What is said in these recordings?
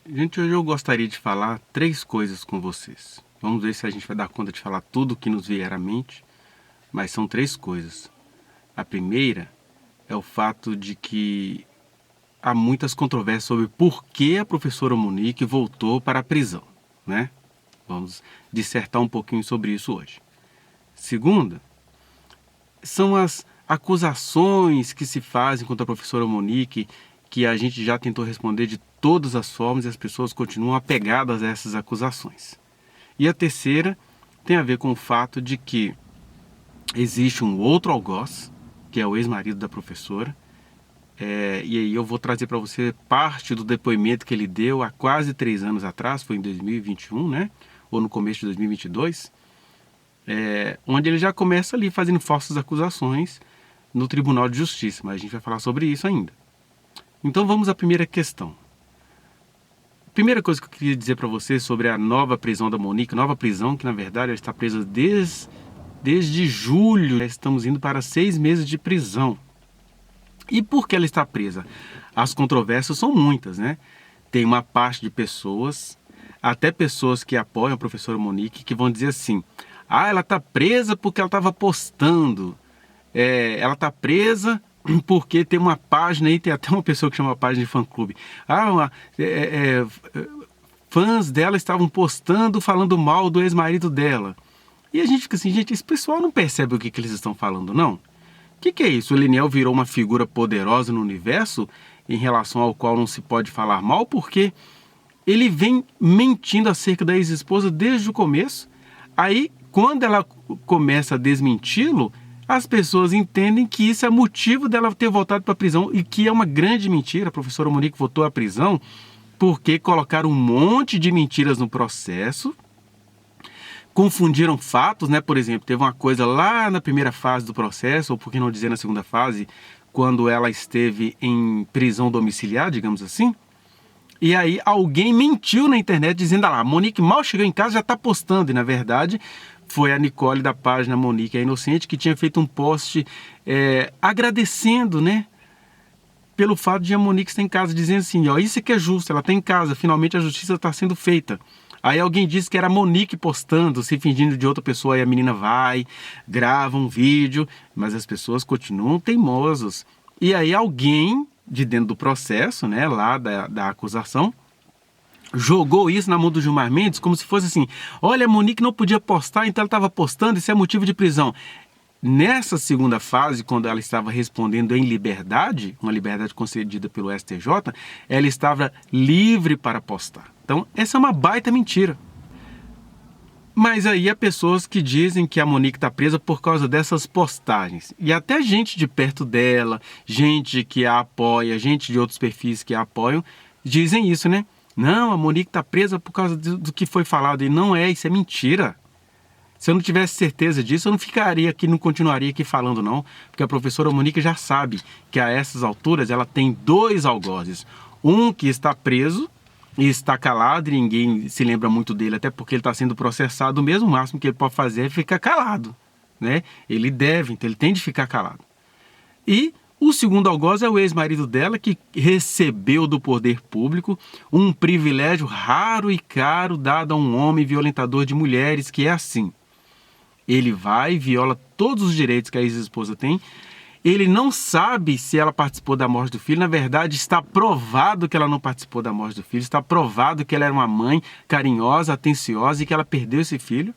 Gente, hoje eu gostaria de falar três coisas com vocês. Vamos ver se a gente vai dar conta de falar tudo o que nos vier à mente, mas são três coisas. A primeira é o fato de que há muitas controvérsias sobre por que a professora Monique voltou para a prisão, né? Vamos dissertar um pouquinho sobre isso hoje. Segunda, são as acusações que se fazem contra a professora Monique, que a gente já tentou responder de todas as formas e as pessoas continuam apegadas a essas acusações. E a terceira tem a ver com o fato de que existe um outro algoz, que é o ex-marido da professora, e aí eu vou trazer para você parte do depoimento que ele deu há quase 3 anos atrás, foi em 2021, né? Ou no começo de 2022, onde ele já começa ali fazendo falsas acusações no Tribunal de Justiça, mas a gente vai falar sobre isso ainda. Então vamos à primeira questão. Primeira coisa que eu queria dizer para você sobre a nova prisão da Monique, nova prisão que na verdade ela está presa desde julho, estamos indo para 6 meses de prisão. E por que ela está presa? As controvérsias são muitas, né? Tem uma parte de pessoas, até pessoas que apoiam a professora Monique, que vão dizer assim: ah, ela está presa porque ela estava postando, ela está presa porque tem uma página aí, tem até uma pessoa que chama a página de fã-clube. Fãs dela estavam postando, falando mal do ex-marido dela. E a gente fica assim, gente, esse pessoal não percebe o que eles estão falando, não? O que é isso? O Liniel virou uma figura poderosa no universo em relação ao qual não se pode falar mal, porque ele vem mentindo acerca da ex-esposa desde o começo. Aí, quando ela começa a desmenti-lo, as pessoas entendem que isso é motivo dela ter voltado para a prisão e que é uma grande mentira. A professora Monique voltou à prisão porque colocaram um monte de mentiras no processo, confundiram fatos, né? Por exemplo, teve uma coisa lá na primeira fase do processo, ou por que não dizer na segunda fase, quando ela esteve em prisão domiciliar, digamos assim. E aí alguém mentiu na internet dizendo, a Monique mal chegou em casa já está postando. E na verdade foi a Nicole da página Monique é Inocente que tinha feito um post agradecendo, né? Pelo fato de a Monique estar em casa, dizendo assim, ó, isso é que é justo, ela está em casa, finalmente a justiça está sendo feita. Aí alguém disse que era a Monique postando, se fingindo de outra pessoa, aí a menina vai, grava um vídeo, mas as pessoas continuam teimosas. E aí alguém de dentro do processo, né, lá da acusação, jogou isso na mão do Gilmar Mendes como se fosse assim, olha, a Monique não podia postar, então ela estava postando, isso é motivo de prisão. Nessa segunda fase, quando ela estava respondendo em liberdade, uma liberdade concedida pelo STJ, ela estava livre para postar. Então, essa é uma baita mentira. Mas aí há pessoas que dizem que a Monique está presa por causa dessas postagens. E até gente de perto dela, gente que a apoia, gente de outros perfis que a apoiam, dizem isso, né? Não, a Monique está presa por causa do que foi falado. E não é, isso é mentira. Se eu não tivesse certeza disso, eu não ficaria aqui, não continuaria aqui falando não, porque a professora Monique já sabe que a essas alturas ela tem 2 algozes. Um que está preso e está calado, e ninguém se lembra muito dele, até porque ele está sendo processado, o mesmo máximo que ele pode fazer é ficar calado, né? Ele deve, então ele tem de ficar calado. E o segundo algoz é o ex-marido dela, que recebeu do poder público um privilégio raro e caro dado a um homem violentador de mulheres, que é assim. Ele vai e viola todos os direitos que a ex-esposa tem. Ele não sabe se ela participou da morte do filho. Na verdade, está provado que ela não participou da morte do filho. Está provado que ela era uma mãe carinhosa, atenciosa e que ela perdeu esse filho.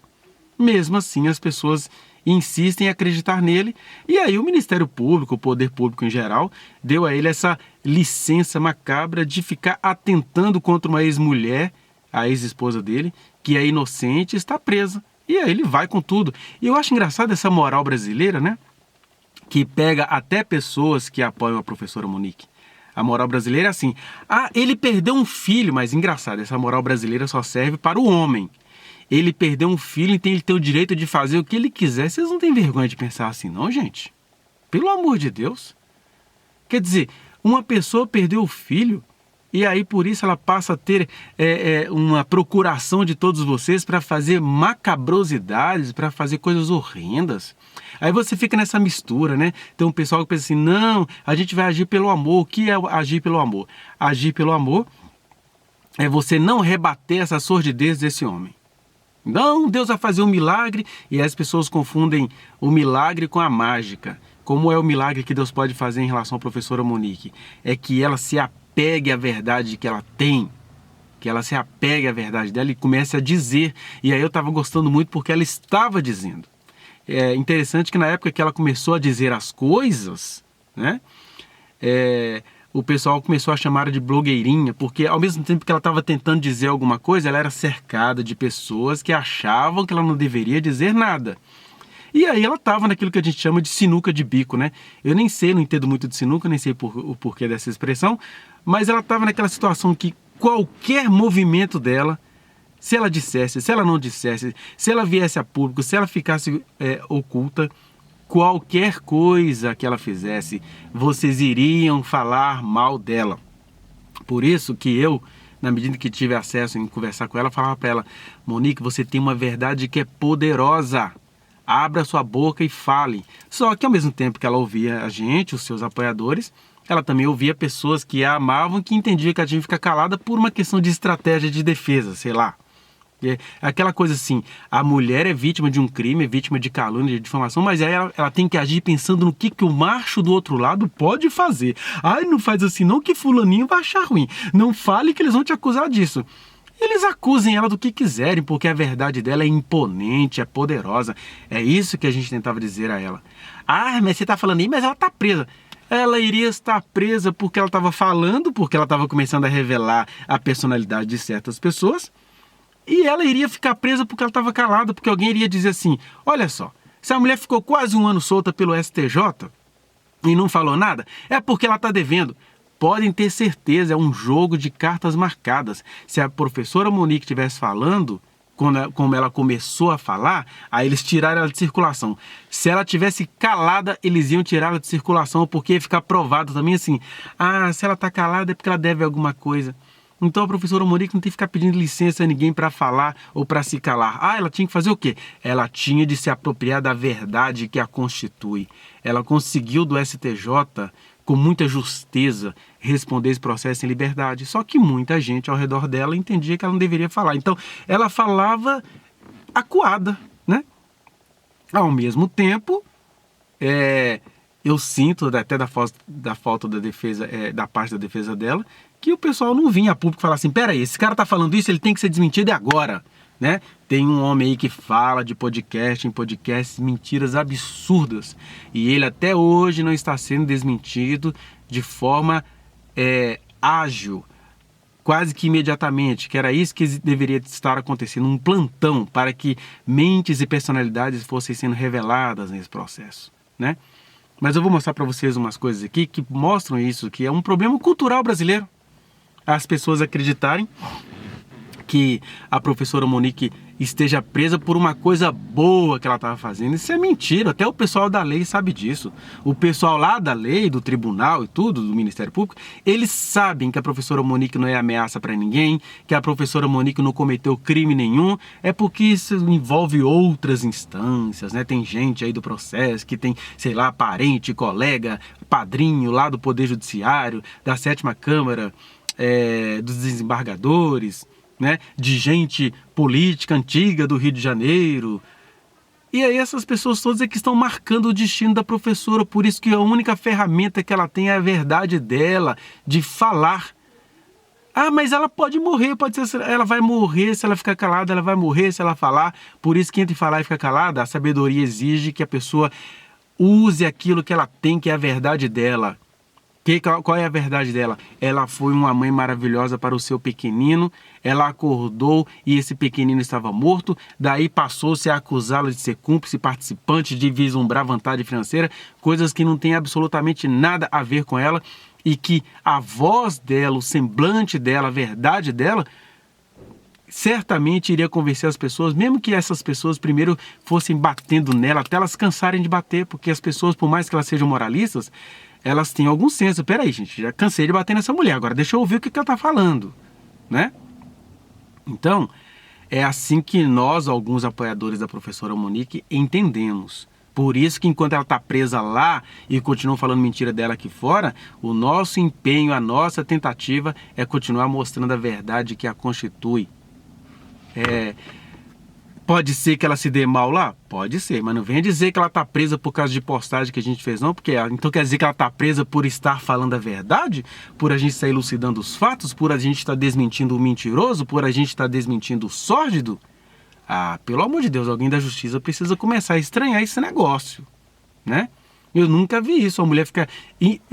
Mesmo assim, as pessoas insistem em acreditar nele. E aí o Ministério Público, o Poder Público em geral, deu a ele essa licença macabra de ficar atentando contra uma ex-mulher, a ex-esposa dele, que é inocente e está presa. E aí ele vai com tudo. E eu acho engraçado essa moral brasileira, né? Que pega até pessoas que apoiam a professora Monique. A moral brasileira é assim, ele perdeu um filho, mas engraçado, essa moral brasileira só serve para o homem. Ele perdeu um filho, então ele tem o direito de fazer o que ele quiser. Vocês não têm vergonha de pensar assim, não, gente? Pelo amor de Deus. Quer dizer, uma pessoa perdeu o filho, e aí por isso ela passa a ter uma procuração de todos vocês para fazer macabrosidades, para fazer coisas horrendas. Aí você fica nessa mistura, né? Tem um pessoal que pensa assim, não, a gente vai agir pelo amor. O que é agir pelo amor? Agir pelo amor é você não rebater essa sordidez desse homem. Não, Deus vai fazer um milagre, e as pessoas confundem o milagre com a mágica. Como é o milagre que Deus pode fazer em relação à professora Monique? É que ela se apegue à verdade que ela tem, que ela se apegue à verdade dela e comece a dizer. E aí eu estava gostando muito porque ela estava dizendo. É interessante que na época que ela começou a dizer as coisas, né? O pessoal começou a chamar ela de blogueirinha, porque ao mesmo tempo que ela estava tentando dizer alguma coisa, ela era cercada de pessoas que achavam que ela não deveria dizer nada. E aí ela estava naquilo que a gente chama de sinuca de bico, né? Eu nem sei, não entendo muito de sinuca, nem sei o porquê dessa expressão, mas ela estava naquela situação que qualquer movimento dela, se ela dissesse, se ela não dissesse, se ela viesse a público, se ela ficasse oculta, qualquer coisa que ela fizesse, vocês iriam falar mal dela. Por isso que eu, na medida que tive acesso em conversar com ela, falava para ela: Monique, você tem uma verdade que é poderosa. Abra sua boca e fale. Só que ao mesmo tempo que ela ouvia a gente, os seus apoiadores, ela também ouvia pessoas que a amavam, que entendiam que ela tinha que ficar calada por uma questão de estratégia de defesa, sei lá. Aquela coisa assim, a mulher é vítima de um crime, é vítima de calúnia, de difamação, mas aí ela tem que agir pensando no que o macho do outro lado pode fazer. Ai, não faz assim não, que fulaninho vai achar ruim. Não fale que eles vão te acusar disso. Eles acusem ela do que quiserem, porque a verdade dela é imponente, é poderosa. É isso que a gente tentava dizer a ela. Ah, mas você está falando aí, mas ela está presa. Ela iria estar presa porque ela estava falando, porque ela estava começando a revelar a personalidade de certas pessoas. E ela iria ficar presa porque ela estava calada, porque alguém iria dizer assim: olha só, se a mulher ficou quase um ano solta pelo STJ e não falou nada, é porque ela está devendo. Podem ter certeza, é um jogo de cartas marcadas. Se a professora Monique estivesse falando, como ela começou a falar, aí eles tiraram ela de circulação. Se ela tivesse calada, eles iam tirar ela de circulação, porque ia ficar provado também assim: ah, se ela está calada é porque ela deve alguma coisa. Então a professora Monique não tem que ficar pedindo licença a ninguém para falar ou para se calar. Ah, ela tinha que fazer o quê? Ela tinha de se apropriar da verdade que a constitui. Ela conseguiu do STJ, com muita justeza, responder esse processo em liberdade. Só que muita gente ao redor dela entendia que ela não deveria falar. Então ela falava acuada, né? Ao mesmo tempo, eu sinto até da falta da defesa, da parte da defesa dela, que o pessoal não vinha a público falar assim: peraí, esse cara tá falando isso, ele tem que ser desmentido agora, né? Tem um homem aí que fala de podcast em podcast mentiras absurdas, e ele até hoje não está sendo desmentido de forma ágil, quase que imediatamente, que era isso que deveria estar acontecendo, um plantão para que mentes e personalidades fossem sendo reveladas nesse processo, né? Mas eu vou mostrar para vocês umas coisas aqui que mostram isso, que é um problema cultural brasileiro. As pessoas acreditarem que a professora Monique esteja presa por uma coisa boa que ela estava fazendo. Isso é mentira, até o pessoal da lei sabe disso. O pessoal lá da lei, do tribunal e tudo, do Ministério Público, eles sabem que a professora Monique não é ameaça para ninguém, que a professora Monique não cometeu crime nenhum, é porque isso envolve outras instâncias, né? Tem gente aí do processo que tem, sei lá, parente, colega, padrinho lá do Poder Judiciário, da 7ª Câmara, dos desembargadores, né, de gente política antiga do Rio de Janeiro. E aí essas pessoas todas é que estão marcando o destino da professora, por isso que a única ferramenta que ela tem é a verdade dela, de falar. Ah, mas ela pode morrer, pode ser, ela vai morrer se ela ficar calada, ela vai morrer se ela falar. Por isso que entre falar e ficar calada, a sabedoria exige que a pessoa use aquilo que ela tem, que é a verdade dela. Qual é a verdade dela? Ela foi uma mãe maravilhosa para o seu pequenino, ela acordou e esse pequenino estava morto, daí passou-se a acusá-la de ser cúmplice, participante, de vislumbrar vantagem financeira, coisas que não têm absolutamente nada a ver com ela, e que a voz dela, o semblante dela, a verdade dela, certamente iria convencer as pessoas, mesmo que essas pessoas primeiro fossem batendo nela, até elas cansarem de bater, porque as pessoas, por mais que elas sejam moralistas, elas têm algum senso. Peraí, gente, já cansei de bater nessa mulher, agora deixa eu ouvir o que ela está falando, né? Então, é assim que nós, alguns apoiadores da professora Monique, entendemos. Por isso que enquanto ela está presa lá e continua falando mentira dela aqui fora, o nosso empenho, a nossa tentativa é continuar mostrando a verdade que a constitui. Pode ser que ela se dê mal lá? Pode ser, mas não venha dizer que ela está presa por causa de postagem que a gente fez, não, porque então quer dizer que ela está presa por estar falando a verdade? Por a gente estar elucidando os fatos? Por a gente estar desmentindo o mentiroso? Por a gente estar desmentindo o sórdido? Ah, pelo amor de Deus, alguém da justiça precisa começar a estranhar esse negócio, né? Eu nunca vi isso, a mulher ficar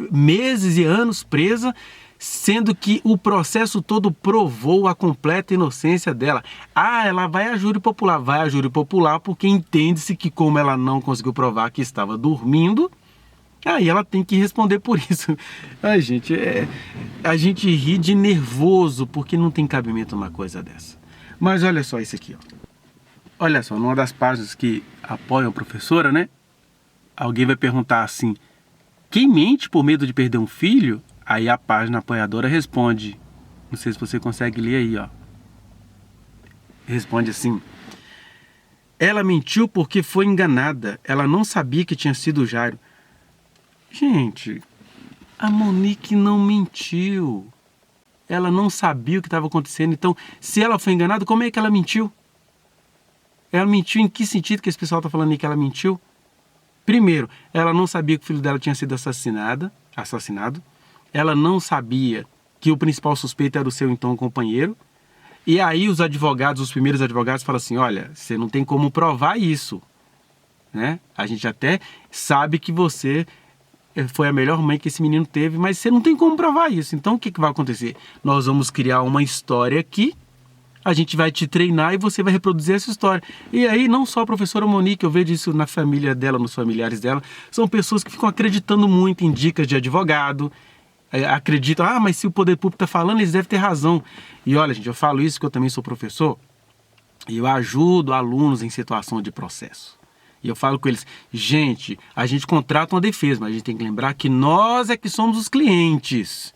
meses e anos presa, sendo que o processo todo provou a completa inocência dela. Ah, ela vai a júri popular. Vai a júri popular porque entende-se que como ela não conseguiu provar que estava dormindo, aí ela tem que responder por isso. Ai, gente, a gente ri de nervoso porque não tem cabimento uma coisa dessa. Mas olha só isso aqui, ó. Olha só, numa das páginas que apoiam a professora, né? Alguém vai perguntar assim: quem mente por medo de perder um filho? Aí a página apoiadora responde, não sei se você consegue ler aí, ó. Responde assim: ela mentiu porque foi enganada. Ela não sabia que tinha sido o Jairo. Gente, a Monique não mentiu. Ela não sabia o que estava acontecendo. Então, se ela foi enganada, como é que ela mentiu? Ela mentiu em que sentido que esse pessoal está falando aí que ela mentiu? Primeiro, ela não sabia que o filho dela tinha sido assassinado. Ela não sabia que o principal suspeito era o seu então companheiro. E aí os advogados, os primeiros advogados, falam assim: olha, você não tem como provar isso, né? A gente até sabe que você foi a melhor mãe que esse menino teve, mas você não tem como provar isso. Então o que vai acontecer? Nós vamos criar uma história aqui, a gente vai te treinar e você vai reproduzir essa história. E aí não só a professora Monique, eu vejo isso na família dela, nos familiares dela, são pessoas que ficam acreditando muito em dicas de advogado, acreditam, mas se o poder público está falando, eles devem ter razão. E olha, gente, eu falo isso porque eu também sou professor e eu ajudo alunos em situação de processo. E eu falo com eles: gente, a gente contrata uma defesa, mas a gente tem que lembrar que nós é que somos os clientes.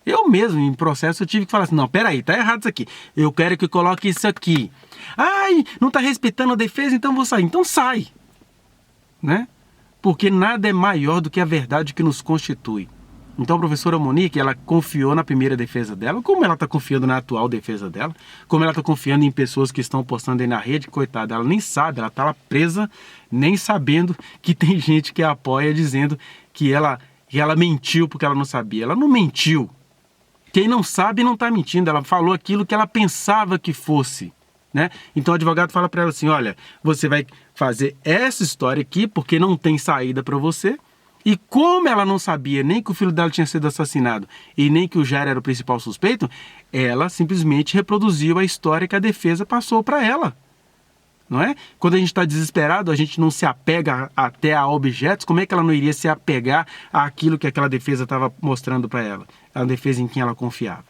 Eu mesmo, em processo, eu tive que falar assim: não, peraí, tá errado isso aqui. Eu quero que coloque isso aqui. Ai, não tá respeitando a defesa, então vou sair. Então sai, né? Porque nada é maior do que a verdade que nos constitui. Então a professora Monique, ela confiou na primeira defesa dela, como ela está confiando na atual defesa dela, como ela está confiando em pessoas que estão postando aí na rede, coitada, ela nem sabe, ela está lá presa, nem sabendo que tem gente que a apoia dizendo que ela mentiu porque ela não sabia. Ela não mentiu. Quem não sabe não está mentindo, ela falou aquilo que ela pensava que fosse, né? Então o advogado fala para ela assim: olha, você vai fazer essa história aqui porque não tem saída para você. E como ela não sabia nem que o filho dela tinha sido assassinado e nem que o Jairo era o principal suspeito, ela simplesmente reproduziu a história que a defesa passou para ela. Não é? Quando a gente está desesperado, a gente não se apega até a objetos, como é que ela não iria se apegar àquilo que aquela defesa estava mostrando para ela? A defesa em quem ela confiava.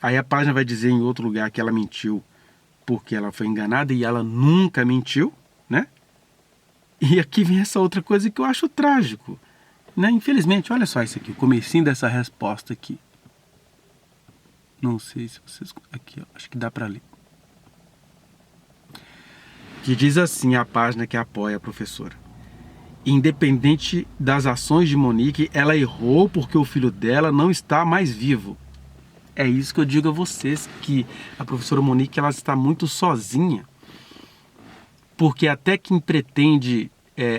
Aí a página vai dizer em outro lugar que ela mentiu porque ela foi enganada e ela nunca mentiu, né? E aqui vem essa outra coisa que eu acho trágico, né? Infelizmente, olha só isso aqui, o comecinho dessa resposta aqui. Não sei se vocês... Aqui, ó, acho que dá para ler. Que diz assim a página que apoia a professora: independente das ações de Monique, ela errou porque o filho dela não está mais vivo. É isso que eu digo a vocês, que a professora Monique, ela está muito sozinha, porque até quem pretende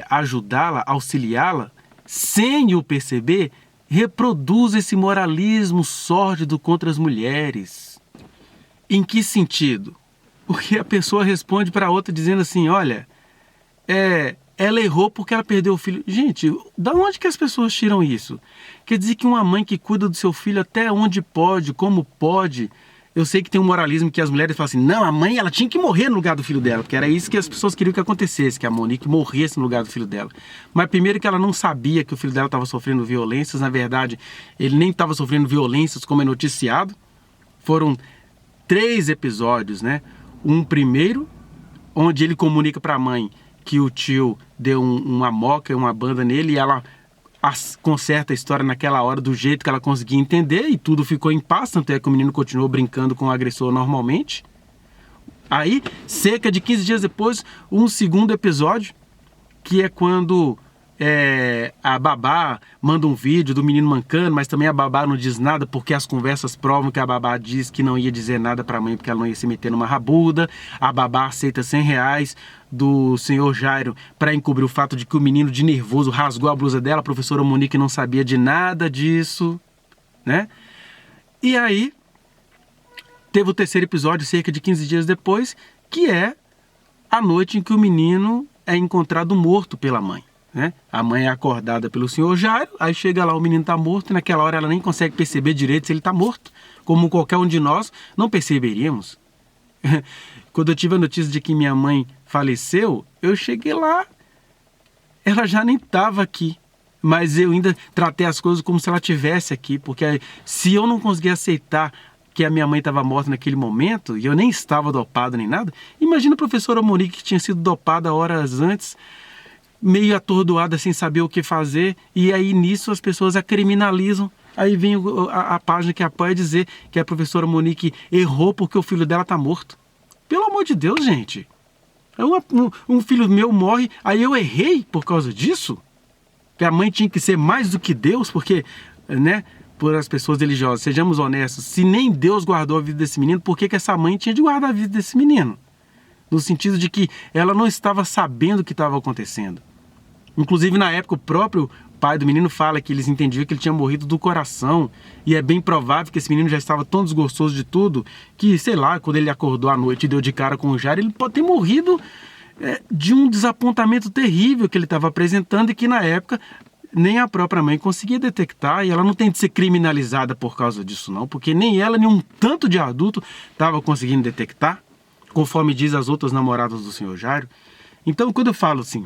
ajudá-la, auxiliá-la, sem o perceber, reproduz esse moralismo sórdido contra as mulheres. Em que sentido? Porque a pessoa responde para a outra dizendo assim: olha, ela errou porque ela perdeu o filho. Gente, da onde que as pessoas tiram isso? Quer dizer que uma mãe que cuida do seu filho até onde pode, como pode. Eu sei que tem um moralismo que as mulheres falam assim: não, a mãe ela tinha que morrer no lugar do filho dela, porque era isso que as pessoas queriam que acontecesse, que a Monique morresse no lugar do filho dela. Mas primeiro que ela não sabia que o filho dela estava sofrendo violências, na verdade, ele nem estava sofrendo violências como é noticiado. Foram 3 episódios, né? Um primeiro, onde ele comunica para a mãe que o tio deu uma moca, uma banda nele, e ela conserta a história naquela hora do jeito que ela conseguia entender, e tudo ficou em paz, tanto é que o menino continuou brincando com o agressor normalmente. Aí, cerca de 15 dias depois, um segundo episódio, que é quando a babá manda um vídeo do menino mancando, mas também a babá não diz nada porque as conversas provam que a babá diz que não ia dizer nada para a mãe porque ela não ia se meter numa rabuda. A babá aceita R$ 100 do senhor Jairo para encobrir o fato de que o menino de nervoso rasgou a blusa dela. A professora Monique não sabia de nada disso, né? E aí teve o terceiro episódio cerca de 15 dias depois, que é a noite em que o menino é encontrado morto pela mãe. Né? A mãe é acordada pelo senhor Jairo, aí chega lá, o menino está morto, e naquela hora ela nem consegue perceber direito se ele está morto, como qualquer um de nós não perceberíamos. Quando eu tive a notícia de que minha mãe faleceu, eu cheguei lá, ela já nem estava aqui, mas eu ainda tratei as coisas como se ela estivesse aqui, porque se eu não conseguir aceitar que a minha mãe estava morta naquele momento, e eu nem estava dopado nem nada, imagina a professora Monique que tinha sido dopada horas antes, meio atordoada, sem saber o que fazer, e aí nisso as pessoas a criminalizam. Aí vem a página que apoia dizer que a professora Monique errou porque o filho dela está morto. Pelo amor de Deus, gente. Um filho meu morre, aí eu errei por causa disso? Que a mãe tinha que ser mais do que Deus, porque, né, por as pessoas religiosas, sejamos honestos, se nem Deus guardou a vida desse menino, por que essa mãe tinha de guardar a vida desse menino? No sentido de que ela não estava sabendo o que estava acontecendo. Inclusive, na época, o próprio pai do menino fala que eles entendiam que ele tinha morrido do coração. E é bem provável que esse menino já estava tão desgostoso de tudo que, sei lá, quando ele acordou à noite e deu de cara com o Jairo, ele pode ter morrido de um desapontamento terrível que ele estava apresentando e que, na época, nem a própria mãe conseguia detectar. E ela não tem de ser criminalizada por causa disso, não. Porque nem ela, nem um tanto de adulto estava conseguindo detectar, conforme diz as outras namoradas do senhor Jairo. Então, quando eu falo assim,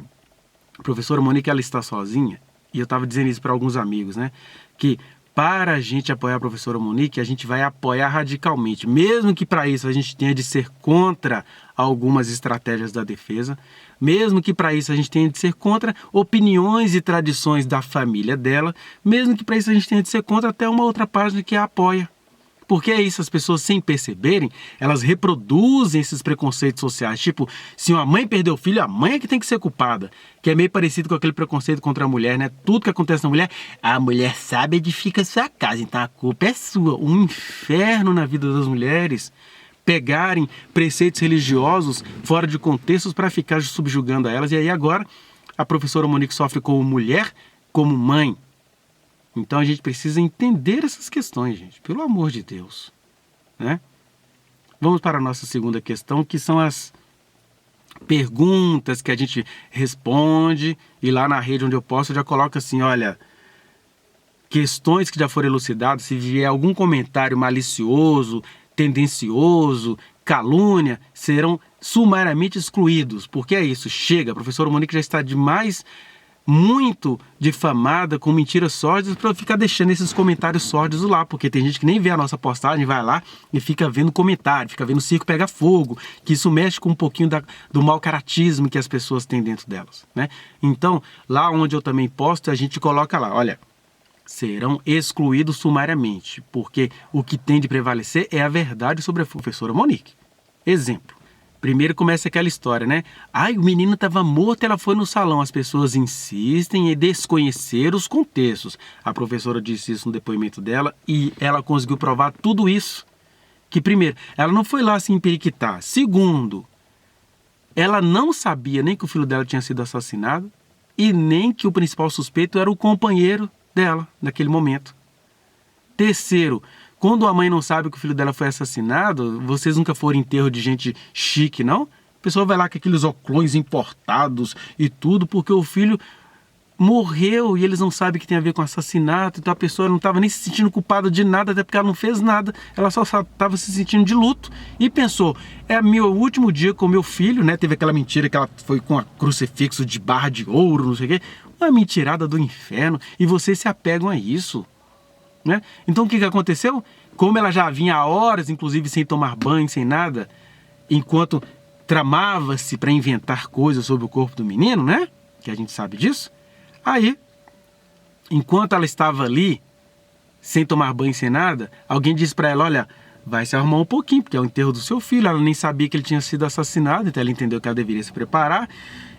a professora Monique, ela está sozinha, e eu estava dizendo isso para alguns amigos, né? Que para a gente apoiar a professora Monique, a gente vai apoiar radicalmente, mesmo que para isso a gente tenha de ser contra algumas estratégias da defesa, mesmo que para isso a gente tenha de ser contra opiniões e tradições da família dela, mesmo que para isso a gente tenha de ser contra até uma outra página que a apoia. Porque é isso, as pessoas, sem perceberem, elas reproduzem esses preconceitos sociais. Tipo, se uma mãe perdeu o filho, a mãe é que tem que ser culpada. Que é meio parecido com aquele preconceito contra a mulher, né? Tudo que acontece na mulher, a mulher sabe edifica sua casa, então a culpa é sua. Um inferno na vida das mulheres pegarem preceitos religiosos fora de contextos para ficar subjugando a elas. E aí agora a professora Monique sofre como mulher, como mãe. Então a gente precisa entender essas questões, gente, pelo amor de Deus, né? Vamos para a nossa segunda questão, que são as perguntas que a gente responde, e lá na rede onde eu posto eu já coloco assim, olha, questões que já foram elucidadas, se vier algum comentário malicioso, tendencioso, calúnia, serão sumariamente excluídos, porque é isso, chega, a professora Monique já está demais muito difamada com mentiras sórdidas para ficar deixando esses comentários sórdidos lá, porque tem gente que nem vê a nossa postagem, vai lá e fica vendo comentário, fica vendo o circo pegar fogo, que isso mexe com um pouquinho do mau caratismo que as pessoas têm dentro delas, né? Então, lá onde eu também posto, a gente coloca lá, olha, serão excluídos sumariamente, porque o que tem de prevalecer é a verdade sobre a professora Monique. Exemplo. Primeiro começa aquela história, né? Ai, o menino estava morto, ela foi no salão. As pessoas insistem em desconhecer os contextos. A professora disse isso no depoimento dela e ela conseguiu provar tudo isso. Que primeiro, ela não foi lá se empiriquitar. Segundo, ela não sabia nem que o filho dela tinha sido assassinado e nem que o principal suspeito era o companheiro dela naquele momento. Terceiro, quando a mãe não sabe que o filho dela foi assassinado, vocês nunca foram em enterro de gente chique, não? A pessoa vai lá com aqueles óculos importados e tudo, porque o filho morreu e eles não sabem que tem a ver com assassinato, então a pessoa não estava nem se sentindo culpada de nada, até porque ela não fez nada, ela só estava se sentindo de luto e pensou, é meu último dia com meu filho, né? Teve aquela mentira que ela foi com a crucifixo de barra de ouro, não sei o quê, uma mentirada do inferno, e vocês se apegam a isso. Né? Então o que aconteceu? Como ela já vinha há horas, inclusive sem tomar banho, sem nada, enquanto tramava-se para inventar coisas sobre o corpo do menino, né? Que a gente sabe disso. Aí, enquanto ela estava ali, sem tomar banho, sem nada, alguém disse para ela, olha, vai se arrumar um pouquinho, porque é o enterro do seu filho. Ela nem sabia que ele tinha sido assassinado, então ela entendeu que ela deveria se preparar.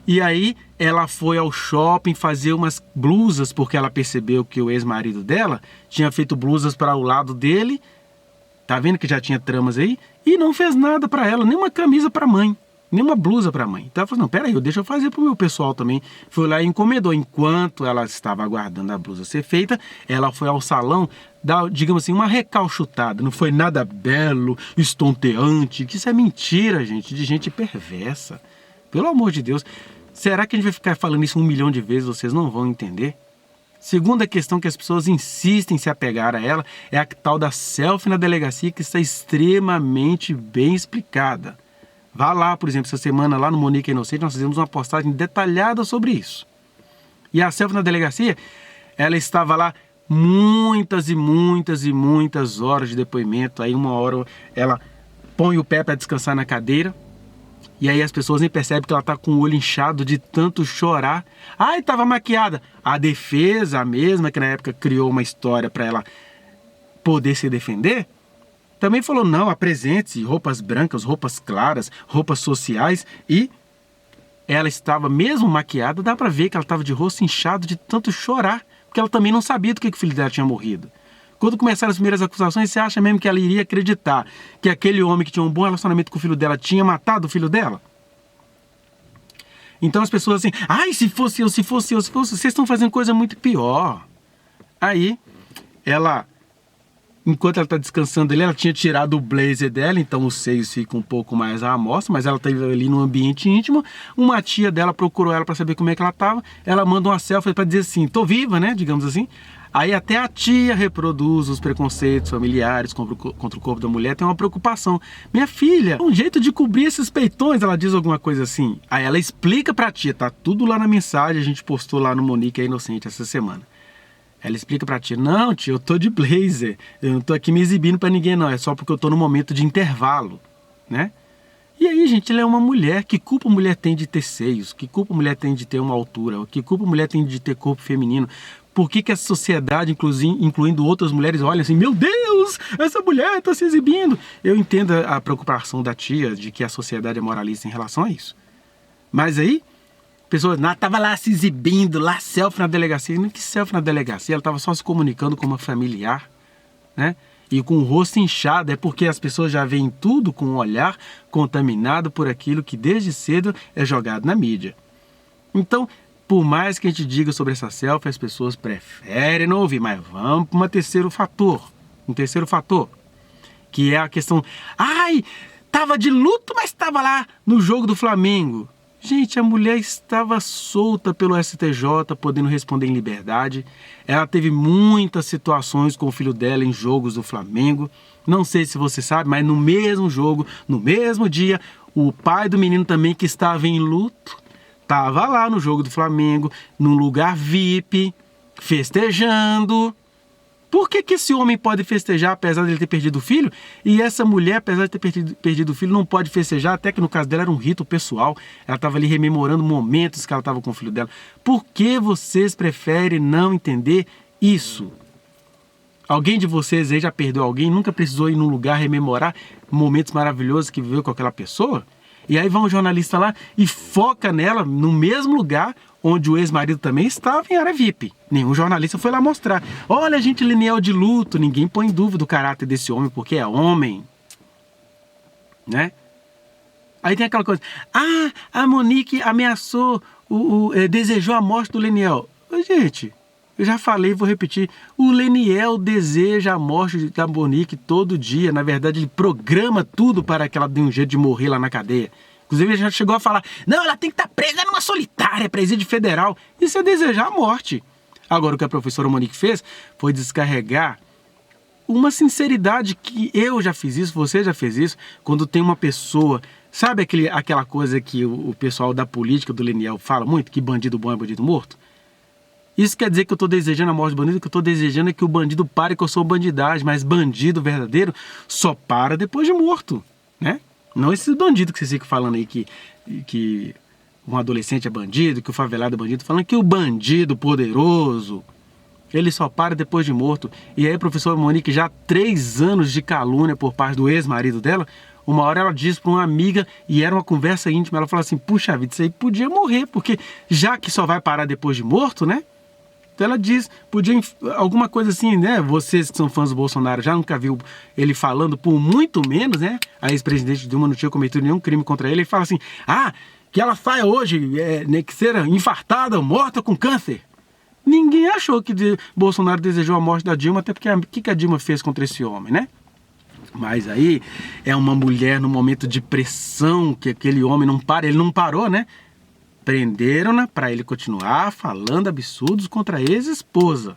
E aí ela foi ao shopping fazer umas blusas, porque ela percebeu que o ex-marido dela tinha feito blusas para o lado dele. Tá vendo que já tinha tramas aí? E não fez nada para ela, nem uma camisa para mãe, nem uma blusa para mãe. Então ela falou, não, peraí, deixa eu fazer pro meu pessoal também. Foi lá e encomendou. Enquanto ela estava aguardando a blusa ser feita, ela foi ao salão dar, digamos assim, uma recalchutada. Não foi nada belo, estonteante, que isso é mentira, gente, de gente perversa. Pelo amor de Deus. Será que a gente vai ficar falando isso 1 milhão de vezes, vocês não vão entender? Segunda questão que as pessoas insistem em se apegar a ela é a tal da selfie na delegacia, que está extremamente bem explicada. Vá lá, por exemplo, essa semana lá no Monique Inocente, nós fizemos uma postagem detalhada sobre isso. E a selfie na delegacia, ela estava lá muitas e muitas e muitas horas de depoimento. Aí uma hora ela põe o pé para descansar na cadeira. E aí as pessoas nem percebem que ela está com o olho inchado de tanto chorar. Ai, estava maquiada. A defesa, a mesma que na época criou uma história para ela poder se defender, também falou, não, apresente-se, roupas brancas, roupas claras, roupas sociais. E ela estava mesmo maquiada, dá para ver que ela estava de rosto inchado de tanto chorar, porque ela também não sabia do que o filho dela tinha morrido. Quando começaram as primeiras acusações, você acha mesmo que ela iria acreditar que aquele homem que tinha um bom relacionamento com o filho dela tinha matado o filho dela? Então as pessoas assim, ai, se fosse eu, se fosse eu, se fosse eu, vocês estão fazendo coisa muito pior. Aí, ela, enquanto ela está descansando ali, ela tinha tirado o blazer dela, então os seios ficam um pouco mais à mostra, mas ela estava ali no ambiente íntimo. Uma tia dela procurou ela para saber como é que ela estava. Ela manda uma selfie para dizer assim, tô viva, né, digamos assim. Aí até a tia reproduz os preconceitos familiares contra o corpo da mulher, tem uma preocupação. Minha filha, um jeito de cobrir esses peitões, ela diz alguma coisa assim. Aí ela explica pra tia, tá tudo lá na mensagem, a gente postou lá no Monique Inocente essa semana. Ela explica pra tia, não tia, eu tô de blazer, eu não tô aqui me exibindo pra ninguém não, é só porque eu tô no momento de intervalo, né? E aí, gente, ela é uma mulher, que culpa a mulher tem de ter seios, que culpa a mulher tem de ter uma altura, que culpa a mulher tem de ter corpo feminino? Por que a sociedade, incluindo outras mulheres, olha assim, meu Deus, essa mulher está se exibindo? Eu entendo a preocupação da tia de que a sociedade é moralista em relação a isso. Mas aí, pessoas, estava lá se exibindo, lá selfie na delegacia. Não que selfie na delegacia, ela estava só se comunicando com uma familiar, né? E com o rosto inchado, é porque as pessoas já veem tudo com o olhar contaminado por aquilo que desde cedo é jogado na mídia. Então, por mais que a gente diga sobre essa selfie, as pessoas preferem não ouvir. Mas vamos para um terceiro fator, que é a questão, ai, estava de luto, mas estava lá no jogo do Flamengo. Gente, a mulher estava solta pelo STJ, podendo responder em liberdade. Ela teve muitas situações com o filho dela em jogos do Flamengo. Não sei se você sabe, mas no mesmo jogo, no mesmo dia, o pai do menino também, que estava em luto, estava lá no jogo do Flamengo, num lugar VIP, festejando. Por que esse homem pode festejar apesar de ele ter perdido o filho? E essa mulher, apesar de ter perdido o filho, não pode festejar, até que no caso dela era um rito pessoal. Ela estava ali rememorando momentos que ela estava com o filho dela. Por que vocês preferem não entender isso? Alguém de vocês aí já perdeu alguém, nunca precisou ir num lugar rememorar momentos maravilhosos que viveu com aquela pessoa? E aí vai um jornalista lá e foca nela no mesmo lugar onde o ex-marido também estava, em área VIP. Nenhum jornalista foi lá mostrar. Olha, gente, Leniel de luto. Ninguém põe em dúvida o caráter desse homem, porque é homem. Né? Aí tem aquela coisa. Ah, a Monique ameaçou, desejou a morte do Leniel. Gente, eu já falei e vou repetir. O Leniel deseja a morte da Monique todo dia. Na verdade, ele programa tudo para que ela dê um jeito de morrer lá na cadeia. Inclusive, ele já chegou a falar, não, ela tem que estar presa numa solitária, presídio federal. Isso é desejar a morte. Agora, o que a professora Monique fez foi descarregar uma sinceridade que eu já fiz isso, você já fez isso, quando tem uma pessoa... Sabe aquela coisa que o pessoal da política do Leniel fala muito, que bandido bom é bandido morto? Isso quer dizer que eu estou desejando a morte do bandido, que eu estou desejando é que o bandido pare, que eu sou bandidagem, mas bandido verdadeiro só para depois de morto, né? Não esses bandidos que vocês ficam falando aí que um adolescente é bandido, que o favelado é bandido, falando que o bandido poderoso, ele só para depois de morto. E aí a professora Monique, já 3 anos de calúnia por parte do ex-marido dela, Uma hora ela diz para uma amiga, e era uma conversa íntima, ela fala assim, puxa vida, isso aí podia morrer, porque já que só vai parar depois de morto, né? Então ela diz, podia alguma coisa assim, né? Vocês que são fãs do Bolsonaro já nunca viu ele falando, por muito menos, né? A ex-presidente Dilma não tinha cometido nenhum crime contra ele. Ele fala assim, que ela saia hoje, né, que seja infartada, morta com câncer. Ninguém achou que Bolsonaro desejou a morte da Dilma, até porque o que a Dilma fez contra esse homem, né? Mas aí é uma mulher no momento de pressão, que aquele homem não para, ele não parou, né? Prenderam-na para ele continuar falando absurdos contra a ex-esposa.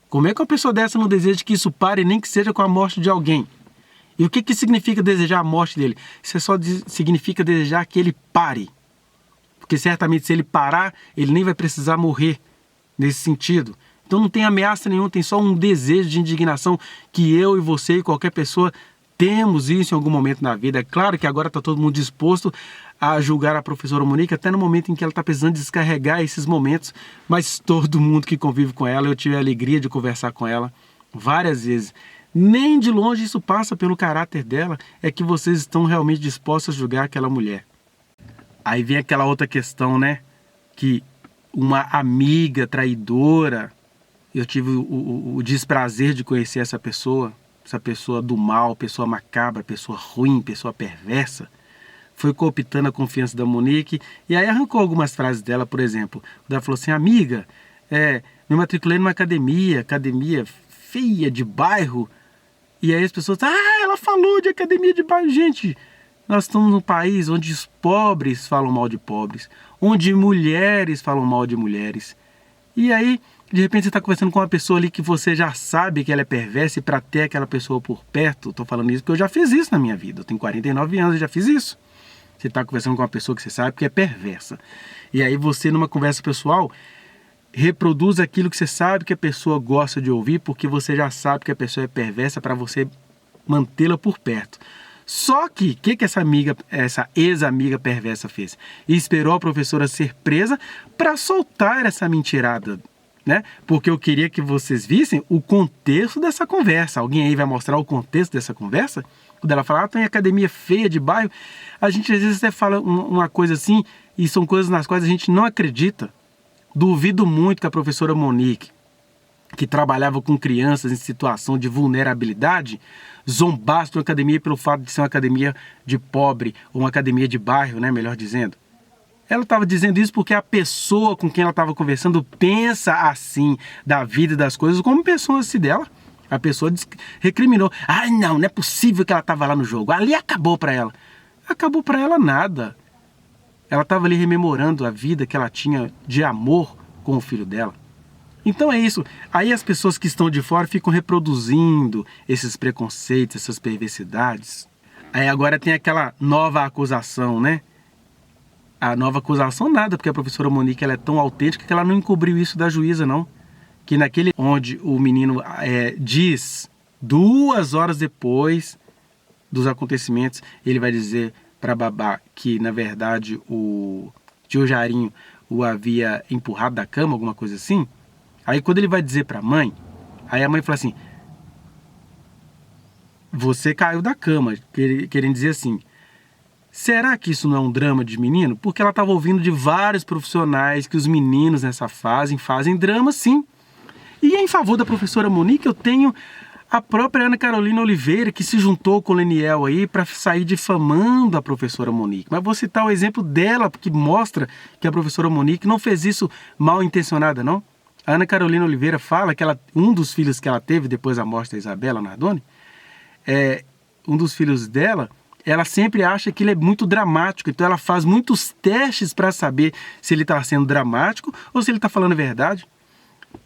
Como é que uma pessoa dessa não deseja que isso pare, nem que seja com a morte de alguém? E o que significa desejar a morte dele? Isso só significa desejar que ele pare. Porque certamente se ele parar, ele nem vai precisar morrer nesse sentido. Então não tem ameaça nenhuma, tem só um desejo de indignação que eu e você e qualquer pessoa temos isso em algum momento na vida. É claro que agora está todo mundo disposto a julgar a professora Monique, até no momento em que ela está precisando descarregar esses momentos, mas todo mundo que convive com ela, eu tive a alegria de conversar com ela várias vezes. Nem de longe isso passa pelo caráter dela, é que vocês estão realmente dispostos a julgar aquela mulher. Aí vem aquela outra questão, né? Que uma amiga traidora, eu tive o desprazer de conhecer essa pessoa do mal, pessoa macabra, pessoa ruim, pessoa perversa, foi cooptando a confiança da Monique e aí arrancou algumas frases dela, por exemplo. Ela falou assim, amiga, me matriculei numa academia feia de bairro, e aí as pessoas, ela falou de academia de bairro. Gente, nós estamos num país onde os pobres falam mal de pobres, onde mulheres falam mal de mulheres, e aí de repente você está conversando com uma pessoa ali que você já sabe que ela é perversa, e para ter aquela pessoa por perto, estou falando isso porque eu já fiz isso na minha vida, eu tenho 49 anos e já fiz isso. Você está conversando com uma pessoa que você sabe que é perversa. E aí você, numa conversa pessoal, reproduz aquilo que você sabe que a pessoa gosta de ouvir, porque você já sabe que a pessoa é perversa, para você mantê-la por perto. Só que, o que essa ex-amiga perversa fez? Esperou a professora ser presa para soltar essa mentirada, né? Porque eu queria que vocês vissem o contexto dessa conversa. Alguém aí vai mostrar o contexto dessa conversa? Quando ela fala, tem academia feia de bairro, a gente às vezes até fala uma coisa assim, e são coisas nas quais a gente não acredita. Duvido muito que a professora Monique, que trabalhava com crianças em situação de vulnerabilidade, zombasse de uma academia pelo fato de ser uma academia de pobre, ou uma academia de bairro, né, melhor dizendo. Ela estava dizendo isso porque a pessoa com quem ela estava conversando pensa assim da vida e das coisas como pensou assim dela. A pessoa recriminou. Não é possível que ela estava lá no jogo. Ali acabou para ela. Acabou para ela nada. Ela estava ali rememorando a vida que ela tinha de amor com o filho dela. Então é isso. Aí as pessoas que estão de fora ficam reproduzindo esses preconceitos, essas perversidades. Aí agora tem aquela nova acusação, né? A nova acusação nada, porque a professora Monique ela é tão autêntica que ela não encobriu isso da juíza, não. Que naquele onde o menino diz, 2 horas depois dos acontecimentos, ele vai dizer para babá que, na verdade, o tio Jarinho o havia empurrado da cama, alguma coisa assim. Aí quando ele vai dizer para a mãe, aí a mãe fala assim, você caiu da cama, querendo dizer assim, será que isso não é um drama de menino? Porque ela estava ouvindo de vários profissionais que os meninos nessa fase fazem drama, sim. E em favor da professora Monique, eu tenho a própria Ana Carolina Oliveira, que se juntou com o Leniel aí para sair difamando a professora Monique. Mas vou citar o exemplo dela, que mostra que a professora Monique não fez isso mal intencionada, não. A Ana Carolina Oliveira fala que um dos filhos que ela teve depois da morte da Isabela Nardoni, um dos filhos dela, ela sempre acha que ele é muito dramático, então ela faz muitos testes para saber se ele está sendo dramático ou se ele está falando a verdade.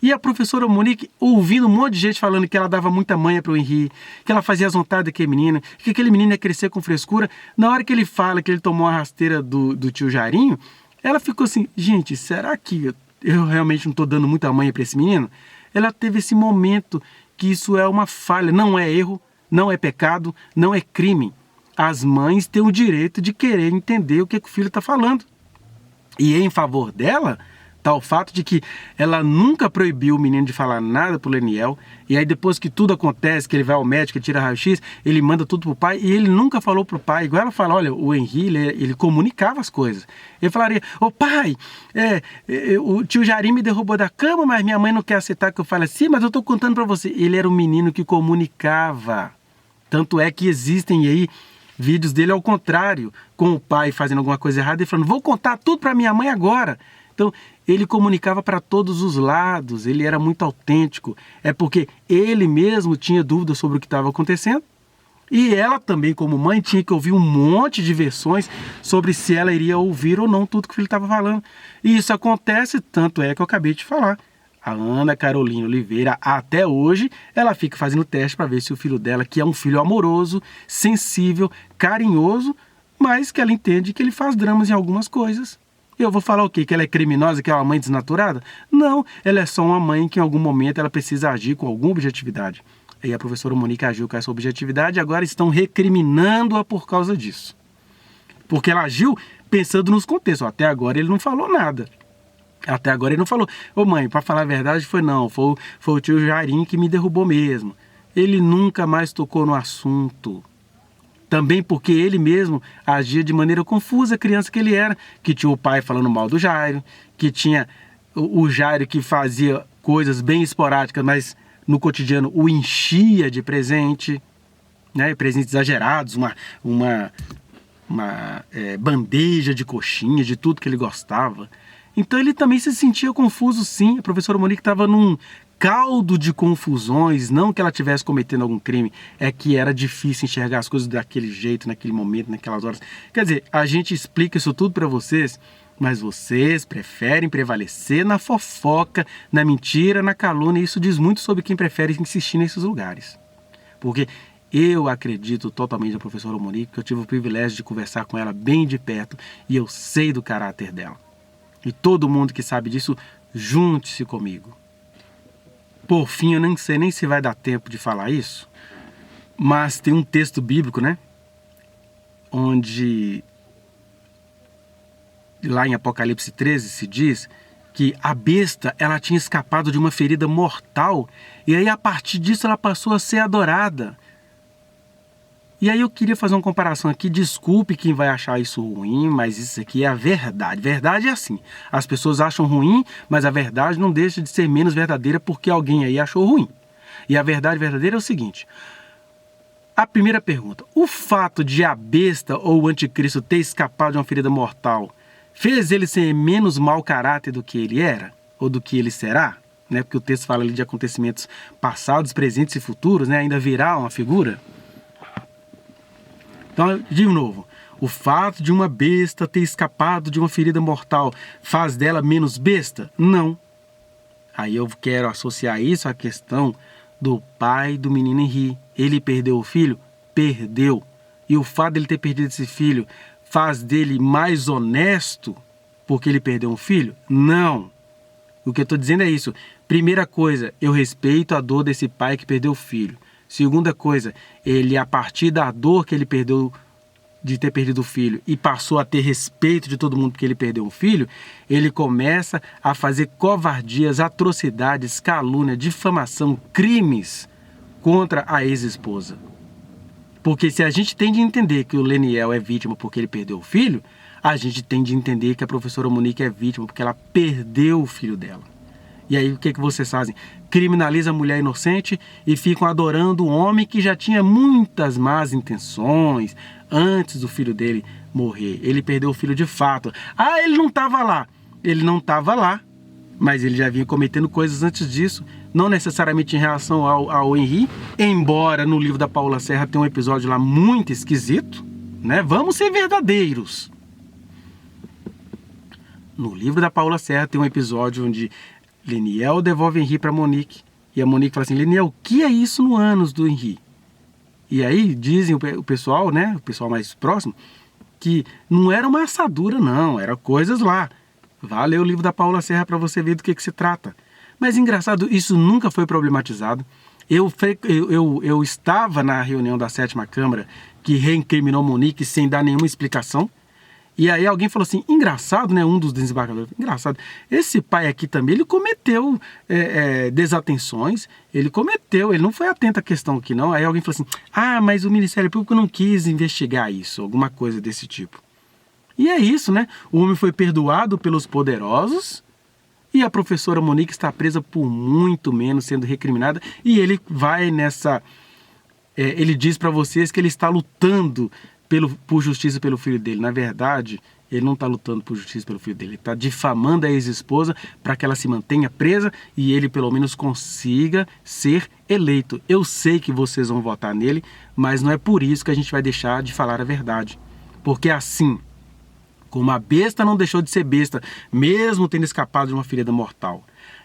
E a professora Monique, ouvindo um monte de gente falando que ela dava muita manha para o Henri, que ela fazia as vontades daquele menino, que aquele menino ia crescer com frescura, na hora que ele fala que ele tomou a rasteira do tio Jarinho, ela ficou assim, gente, será que eu realmente não estou dando muita manha para esse menino? Ela teve esse momento que isso é uma falha, não é erro, não é pecado, não é crime. As mães têm o direito de querer entender o que o filho está falando. E em favor dela, Tá? O fato de que ela nunca proibiu o menino de falar nada pro Leniel, e aí depois que tudo acontece, que ele vai ao médico, tira raio-x, ele manda tudo pro pai, e ele nunca falou pro pai, igual ela fala, olha, o Henri, ele comunicava as coisas. Ele falaria, ô pai, o tio Jarim me derrubou da cama, mas minha mãe não quer aceitar que eu fale assim, mas eu tô contando pra você. Ele era um menino que comunicava. Tanto é que existem aí vídeos dele ao contrário, com o pai fazendo alguma coisa errada e falando, vou contar tudo pra minha mãe agora. Então, ele comunicava para todos os lados, ele era muito autêntico. É porque ele mesmo tinha dúvidas sobre o que estava acontecendo. E ela também, como mãe, tinha que ouvir um monte de versões sobre se ela iria ouvir ou não tudo que o filho estava falando. E isso acontece, tanto é que eu acabei de falar. A Ana Carolina Oliveira, até hoje, ela fica fazendo teste para ver se o filho dela, que é um filho amoroso, sensível, carinhoso, mas que ela entende que ele faz dramas em algumas coisas. Eu vou falar o quê? Que ela é criminosa, que é uma mãe desnaturada? Não, ela é só uma mãe que em algum momento ela precisa agir com alguma objetividade. E a professora Monique agiu com essa objetividade e agora estão recriminando-a por causa disso. Porque ela agiu pensando nos contextos. Até agora ele não falou nada. Até agora ele não falou, ô mãe, para falar a verdade foi o tio Jarim que me derrubou mesmo. Ele nunca mais tocou no assunto. Também porque ele mesmo agia de maneira confusa, a criança que ele era, que tinha o pai falando mal do Jairo, que tinha o Jairo que fazia coisas bem esporádicas, mas no cotidiano o enchia de presente, né? Presentes exagerados, uma bandeja de coxinha, de tudo que ele gostava. Então ele também se sentia confuso, sim. A professora Monique estava num caldo de confusões, não que ela estivesse cometendo algum crime, é que era difícil enxergar as coisas daquele jeito, naquele momento, naquelas horas. Quer dizer, a gente explica isso tudo para vocês, mas vocês preferem prevalecer na fofoca, na mentira, na calúnia, e isso diz muito sobre quem prefere insistir nesses lugares. Porque eu acredito totalmente na professora Monique, que eu tive o privilégio de conversar com ela bem de perto, e eu sei do caráter dela. E todo mundo que sabe disso, junte-se comigo. Por fim, eu não sei nem se vai dar tempo de falar isso, mas tem um texto bíblico, né? Onde, lá em Apocalipse 13, se diz que a besta, ela tinha escapado de uma ferida mortal, e aí a partir disso ela passou a ser adorada. E aí eu queria fazer uma comparação aqui, desculpe quem vai achar isso ruim, mas isso aqui é a verdade. Verdade é assim, as pessoas acham ruim, mas a verdade não deixa de ser menos verdadeira porque alguém aí achou ruim. E a verdade verdadeira é o seguinte, a primeira pergunta, o fato de a besta ou o anticristo ter escapado de uma ferida mortal, fez ele ser menos mau caráter do que ele era? Ou do que ele será? Né? Porque o texto fala ali de acontecimentos passados, presentes e futuros, né? Ainda virá uma figura. Então, de novo, o fato de uma besta ter escapado de uma ferida mortal faz dela menos besta? Não. Aí eu quero associar isso à questão do pai do menino Henri. Ele perdeu o filho? Perdeu. E o fato dele ter perdido esse filho faz dele mais honesto porque ele perdeu um filho? Não. O que eu estou dizendo é isso. Primeira coisa, eu respeito a dor desse pai que perdeu o filho. Segunda coisa, ele, a partir da dor que ele perdeu de ter perdido o filho e passou a ter respeito de todo mundo porque ele perdeu um filho, ele começa a fazer covardias, atrocidades, calúnia, difamação, crimes contra a ex-esposa. Porque se a gente tem de entender que o Leniel é vítima porque ele perdeu o filho, a gente tem de entender que a professora Monique é vítima porque ela perdeu o filho dela. E aí o que vocês fazem? Criminalizam a mulher inocente e ficam adorando um homem que já tinha muitas más intenções antes do filho dele morrer. Ele perdeu o filho de fato. Ah, ele não estava lá. Ele não estava lá, mas ele já vinha cometendo coisas antes disso, não necessariamente em relação ao Henri, embora no livro da Paula Serra tenha um episódio lá muito esquisito, né? Vamos ser verdadeiros. No livro da Paula Serra tem um episódio onde Leniel devolve Henri para Monique. E a Monique fala assim, Leniel, o que é isso no ânus do Henri? E aí dizem o pessoal, né, o pessoal mais próximo, que não era uma assadura não, era coisas lá. Vá ler o livro da Paula Serra para você ver do que se trata. Mas engraçado, isso nunca foi problematizado. Eu estava na reunião da 7ª Câmara que reincriminou Monique sem dar nenhuma explicação. E aí alguém falou assim, engraçado, né, um dos desembargadores, engraçado, esse pai aqui também, ele cometeu desatenções, ele não foi atento à questão aqui não. Aí alguém falou assim, ah, mas o Ministério Público não quis investigar isso, alguma coisa desse tipo. E é isso, né, o homem foi perdoado pelos poderosos e a professora Monique está presa por muito menos, sendo recriminada, e ele vai nessa... ele diz para vocês que ele está lutando por justiça pelo filho dele. Na verdade, ele não está lutando por justiça pelo filho dele. Ele está difamando a ex-esposa para que ela se mantenha presa e ele pelo menos consiga ser eleito. Eu sei que vocês vão votar nele, mas não é por isso que a gente vai deixar de falar a verdade. Porque assim, como a besta não deixou de ser besta, mesmo tendo escapado de uma ferida mortal,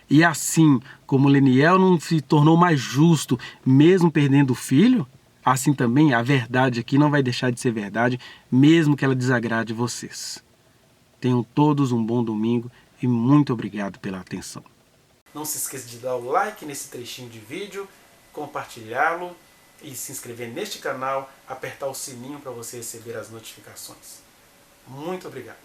e assim como Leniel não se tornou mais justo, mesmo perdendo o filho, assim também a verdade aqui não vai deixar de ser verdade, mesmo que ela desagrade vocês. Tenham todos um bom domingo e muito obrigado pela atenção. Não se esqueça de dar o like nesse trechinho de vídeo, compartilhá-lo e se inscrever neste canal, apertar o sininho para você receber as notificações. Muito obrigado.